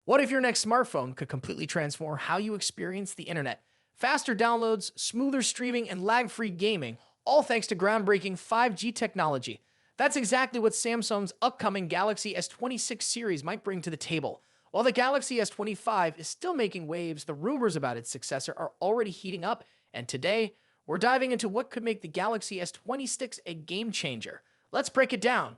What if your next smartphone could completely transform how you experience the internet? Faster downloads, smoother streaming, and lag free gaming, all thanks to groundbreaking 5G technology. That's exactly what Samsung's upcoming Galaxy S26 series might bring to the table. While the Galaxy S25 is still making waves, the rumors about its successor are already heating up, and today, we're diving into what could make the Galaxy S26 a game changer. Let's break it down.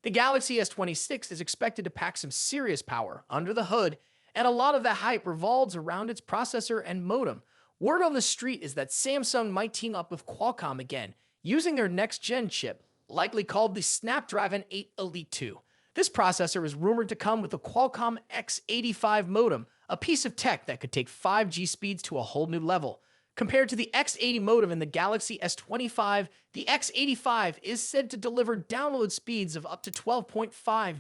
The Galaxy S26 is expected to pack some serious power under the hood, and a lot of that hype revolves around its processor and modem. Word on the street is that Samsung might team up with Qualcomm again, using their next-gen chip, likely called the Snapdragon 8 Elite 2. This processor is rumored to come with the Qualcomm X85 modem, a piece of tech that could take 5G speeds to a whole new level. Compared to the X80 modem in the Galaxy S25, the X85 is said to deliver download speeds of up to 12.5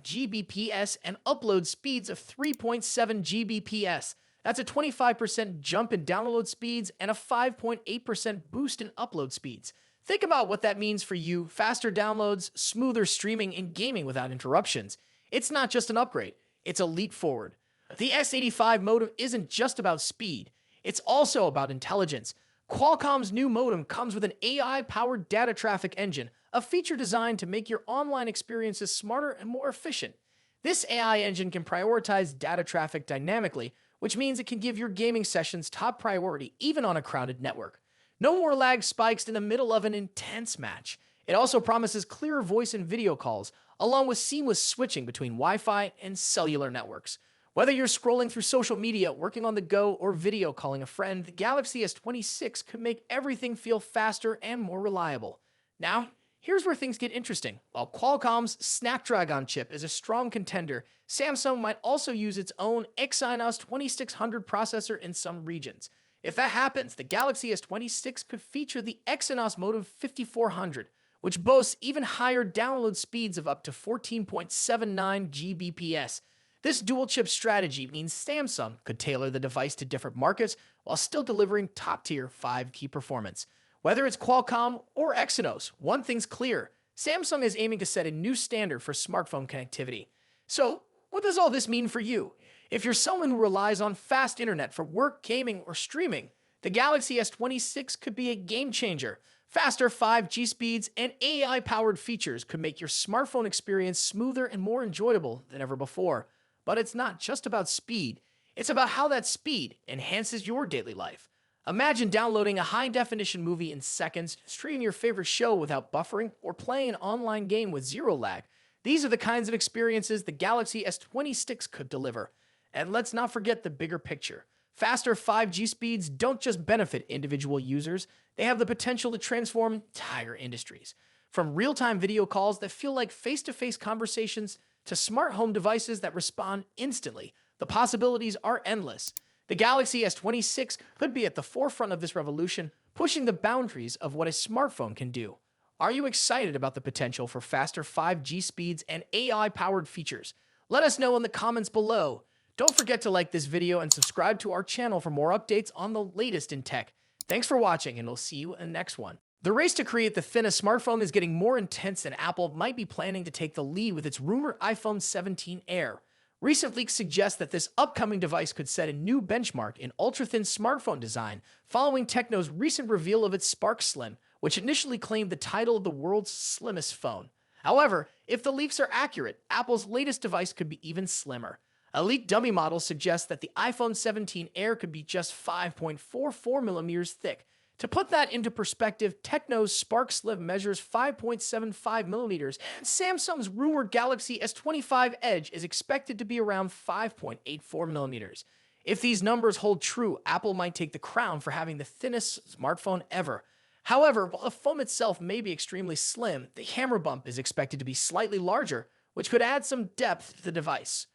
Gbps and upload speeds of 3.7 Gbps. That's a 25% jump in download speeds and a 5.8% boost in upload speeds. Think about what that means for you: faster downloads, smoother streaming, and gaming without interruptions. It's not just an upgrade, it's a leap forward. The X85 modem isn't just about speed, it's also about intelligence. Qualcomm's new modem comes with an AI-powered data traffic engine, a feature designed to make your online experiences smarter and more efficient. This AI engine can prioritize data traffic dynamically, which means it can give your gaming sessions top priority even on a crowded network. No more lag spikes in the middle of an intense match. It also promises clearer voice and video calls, along with seamless switching between Wi-Fi and cellular networks. Whether you're scrolling through social media, working on the go, or video calling a friend, the Galaxy S26 could make everything feel faster and more reliable. Now, here's where things get interesting. While Qualcomm's Snapdragon chip is a strong contender, Samsung might also use its own Exynos 2600 processor in some regions. If that happens, the Galaxy S26 could feature the Exynos modem 5400, which boasts even higher download speeds of up to 14.79 Gbps. This dual-chip strategy means Samsung could tailor the device to different markets while still delivering top-tier 5G performance. Whether it's Qualcomm or Exynos, one thing's clear: Samsung is aiming to set a new standard for smartphone connectivity. So, what does all this mean for you? If you're someone who relies on fast internet for work, gaming, or streaming, the Galaxy S26 could be a game changer. Faster 5G speeds and AI-powered features could make your smartphone experience smoother and more enjoyable than ever before. But it's not just about speed, it's about how that speed enhances your daily life. Imagine downloading a high-definition movie in seconds, streaming your favorite show without buffering, or playing an online game with zero lag. These are the kinds of experiences the Galaxy S26 could deliver. And let's not forget the bigger picture. Faster 5G speeds don't just benefit individual users, they have the potential to transform entire industries. From real-time video calls that feel like face-to-face conversations to smart home devices that respond instantly, the possibilities are endless. The Galaxy S26 could be at the forefront of this revolution, pushing the boundaries of what a smartphone can do. Are you excited about the potential for faster 5G speeds and AI-powered features? Let us know in the comments below. Don't forget to like this video and subscribe to our channel for more updates on the latest in tech. Thanks for watching, and we'll see you in the next one. The race to create the thinnest smartphone is getting more intense, and Apple might be planning to take the lead with its rumored iPhone 17 Air. Recent leaks suggest that this upcoming device could set a new benchmark in ultra-thin smartphone design, following Tecno's recent reveal of its Spark Slim, which initially claimed the title of the world's slimmest phone. However, if the leaks are accurate, Apple's latest device could be even slimmer. A leaked dummy model suggests that the iPhone 17 Air could be just 5.44mm thick. To put that into perspective, Tecno's Spark Slim measures 5.75mm, and Samsung's rumored Galaxy S25 Edge is expected to be around 5.84mm. If these numbers hold true, Apple might take the crown for having the thinnest smartphone ever. However, while the phone itself may be extremely slim, the camera bump is expected to be slightly larger, which could add some depth to the device.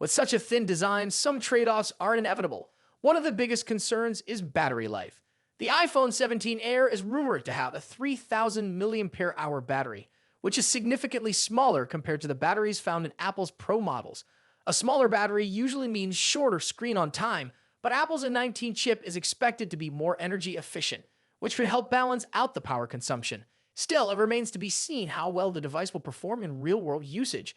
With such a thin design, some trade-offs are inevitable. One of the biggest concerns is battery life. The iPhone 17 Air is rumored to have a 3,000 mAh battery, which is significantly smaller compared to the batteries found in Apple's Pro models. A smaller battery usually means shorter screen on time, but Apple's A19 chip is expected to be more energy efficient, which could help balance out the power consumption. Still, it remains to be seen how well the device will perform in real-world usage.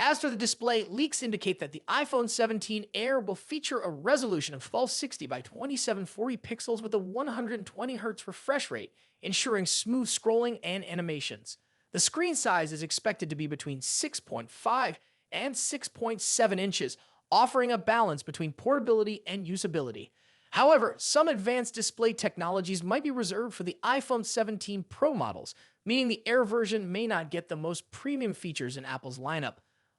As for the display, leaks indicate that the iPhone 17 Air will feature a resolution of 1260 by 2740 pixels with a 120Hz refresh rate, ensuring smooth scrolling and animations. The screen size is expected to be between 6.5 and 6.7 inches, offering a balance between portability and usability. However, some advanced display technologies might be reserved for the iPhone 17 Pro models, meaning the Air version may not get the most premium features in Apple's lineup.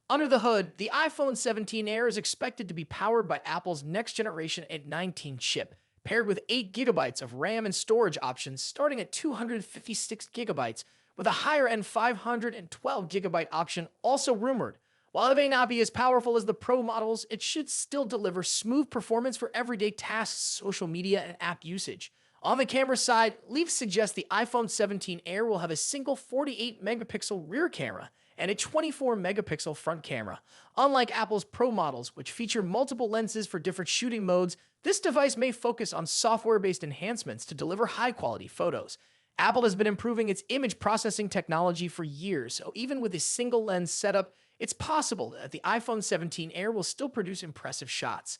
Under the hood, the iPhone 17 Air is expected to be powered by Apple's next generation A19 chip, paired with 8GB of RAM and storage options starting at 256GB, with a higher-end 512GB option also rumored. While it may not be as powerful as the Pro models, it should still deliver smooth performance for everyday tasks, social media, and app usage. On the camera side, leaks suggest the iPhone 17 Air will have a single 48-megapixel rear camera and a 24-megapixel front camera. Unlike Apple's Pro models, which feature multiple lenses for different shooting modes, this device may focus on software-based enhancements to deliver high-quality photos. Apple has been improving its image processing technology for years, so even with a single lens setup, it's possible that the iPhone 17 Air will still produce impressive shots.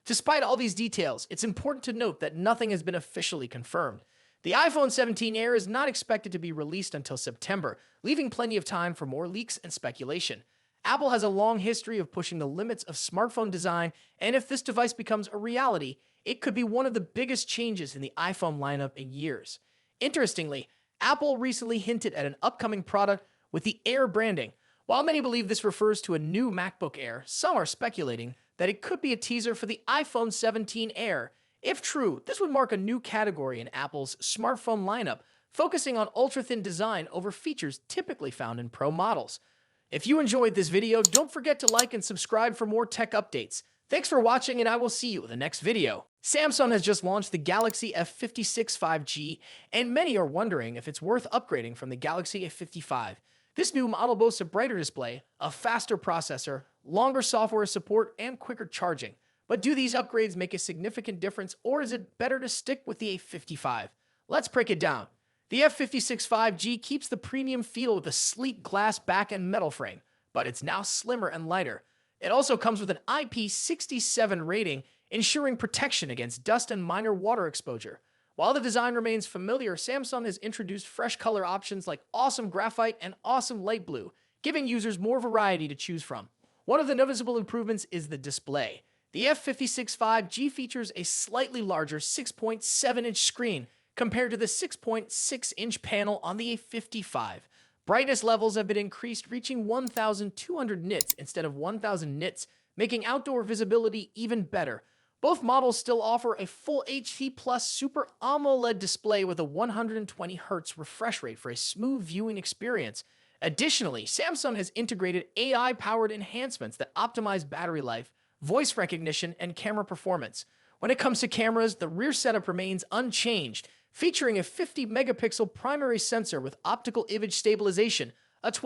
Despite all these details, it's important to note that nothing has been officially confirmed. The iPhone 17 Air is not expected to be released until September, leaving plenty of time for more leaks and speculation. Apple has a long history of pushing the limits of smartphone design, and if this device becomes a reality, it could be one of the biggest changes in the iPhone lineup in years. Interestingly, Apple recently hinted at an upcoming product with the Air branding. While many believe this refers to a new MacBook Air, some are speculating that it could be a teaser for the iPhone 17 Air. If true, this would mark a new category in Apple's smartphone lineup, focusing on ultra-thin design over features typically found in Pro models. If you enjoyed this video, don't forget to like and subscribe for more tech updates. Thanks for watching, and I will see you in the next video. Samsung has just launched the Galaxy S26 5G, and many are wondering if it's worth upgrading from the Galaxy S55. This new model boasts a brighter display, a faster processor, longer software support, and quicker charging. But do these upgrades make a significant difference, or is it better to stick with the A55? Let's break it down. The S56 5G keeps the premium feel with a sleek glass back and metal frame, but it's now slimmer and lighter. It also comes with an IP67 rating, ensuring protection against dust and minor water exposure. While the design remains familiar, Samsung has introduced fresh color options like awesome graphite and awesome light blue, giving users more variety to choose from. One of the noticeable improvements is the display. The S56 5G features a slightly larger 6.7-inch screen compared to the 6.6-inch panel on the A55. Brightness levels have been increased, reaching 1,200 nits instead of 1,000 nits, making outdoor visibility even better. Both models still offer a full HD Plus Super AMOLED display with a 120Hz refresh rate for a smooth viewing experience. Additionally, Samsung has integrated AI-powered enhancements that optimize battery life, voice recognition, and camera performance. When it comes to cameras, the rear setup remains unchanged, featuring a 50-megapixel primary sensor with optical image stabilization, a 12